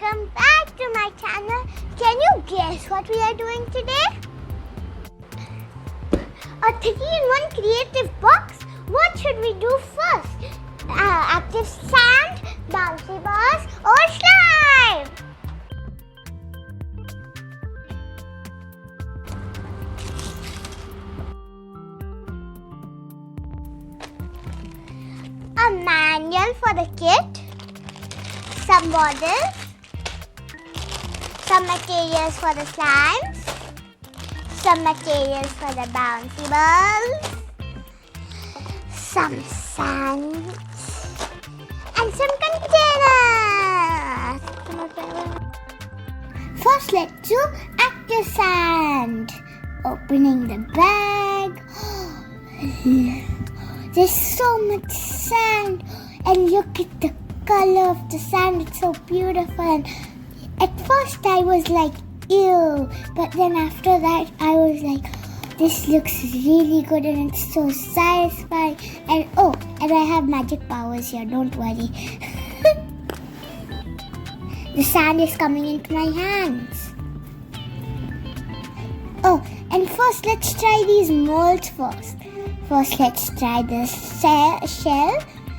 welcome back to my channel. Can you guess what we are doing today? A 3-in-1 creative box. What should we do first? Active sand, bouncy balls or slime? A manual for the kit, some bottles, some materials for the slimes, some materials for the bouncy balls, some sand, and some containers. First, let's do active sand. Opening the bag. There's so much sand, and look at the color of the sand. It's so beautiful. And at first I was like, ew, but then after that I was like, this looks really good and it's so satisfying. And and I have magic powers here, don't worry. The sand is coming into my hands. And first let's try these molds first. First, let's try the shell,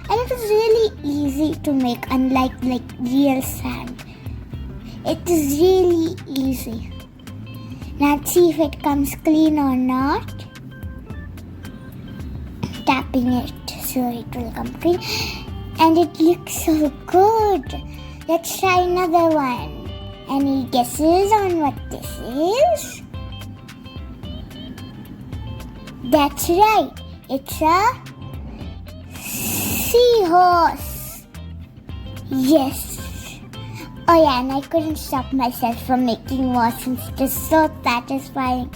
and it is really easy to make, unlike real sand. It is really easy. Now let's see if it comes clean or not. Tapping it so it will come clean, and it looks so good. Let's try another one. Any guesses on what this is? That's right. It's a seahorse. Yes. Oh yeah, and I couldn't stop myself from making more since it is so satisfying.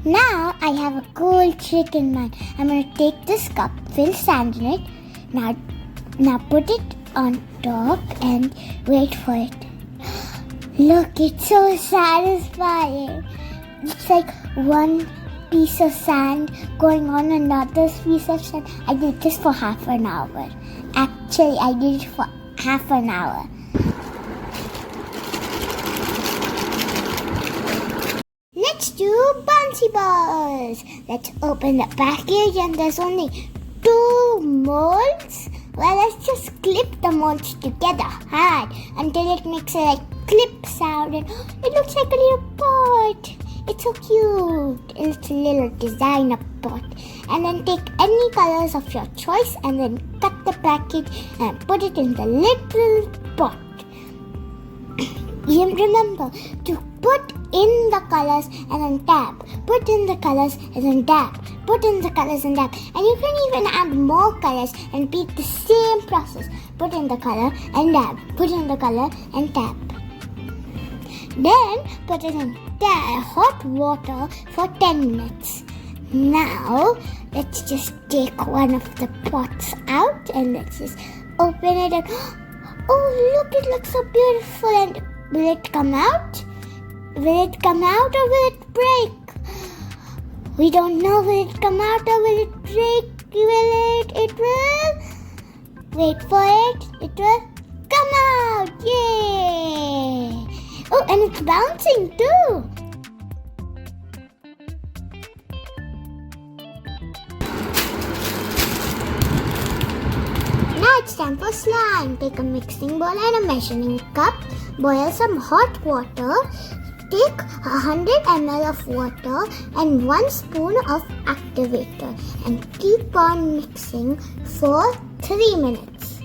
Now I have a cool trick in mind. I'm going to take this cup, fill sand in it. Now put it on top and wait for it. Look, it's so satisfying. It's like one piece of sand going on another piece of sand. I did this for half an hour. Actually, I did it for half an hour. Let's do bouncy balls. Let's open the package, and there's only 2 molds. Well, let's just clip the molds together hard until it makes a clip sound, and it looks like a little pot. It's so cute. It's a little designer pot. And then take any colors of your choice and then cut the package and put it in the little pot. You remember to put in the colors and then tap. Put in the colors and then tap. Put in the colors and tap. And you can even add more colors and repeat the same process. Put in the color and tap. Put in the color and tap. Then put it in hot water for 10 minutes. Now let's just take one of the pots out and let's just open it and look, it looks so beautiful. And will it come out? Will it come out or will it break? We don't know. Will it come out or will it break? It will. Wait for it. It will come out. Yay! Oh, and it's bouncing too. Now it's time for slime. Take a mixing bowl and a measuring cup. Boil some hot water. Take 100 ml of water and 1 spoon of activator and keep on mixing for 3 minutes.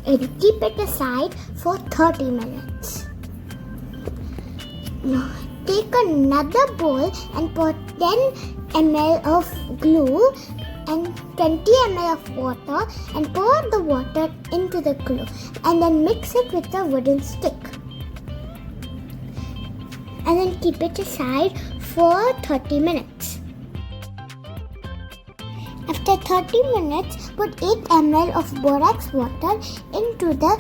And keep it aside for 30 minutes. Now take another bowl and put 10 ml of glue and 20 ml of water and pour the water into the glue and then mix it with a wooden stick. And then keep it aside for 30 minutes. After 30 minutes, put 8 ml of borax water into the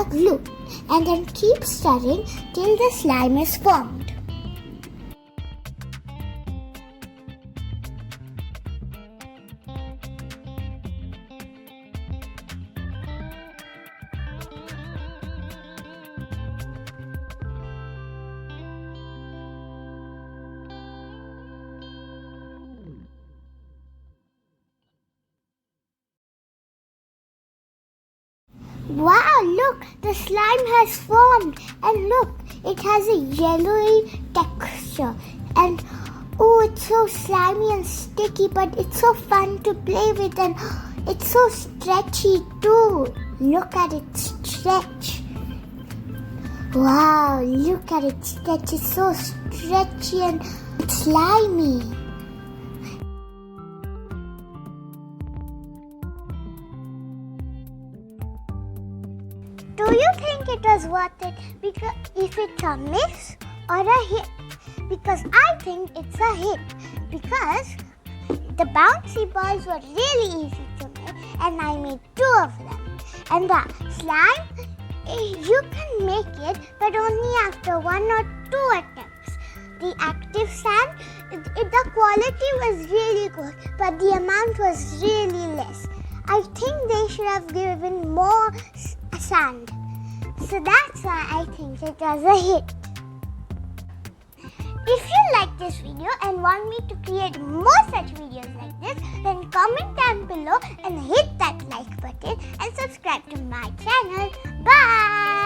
glue and then keep stirring till the slime is formed. Wow, look, the slime has formed, and look, it has a yellowy texture, and oh, it's so slimy and sticky, but it's so fun to play with, and it's so stretchy too. Look at it stretch. Wow, look at it stretch. It's so stretchy and slimy. Do you think it was worth it because if it's a miss or a hit? Because I think it's a hit because the bouncy balls were really easy to make and I made 2 of them. And the slime, you can make it but only after 1 or 2 attempts. The active sand, the quality was really good but the amount was really less. I think they should have given more sand. So that's why I think it was a hit. If you like this video and want me to create more such videos like this, then comment down below and hit that like button and subscribe to my channel. Bye!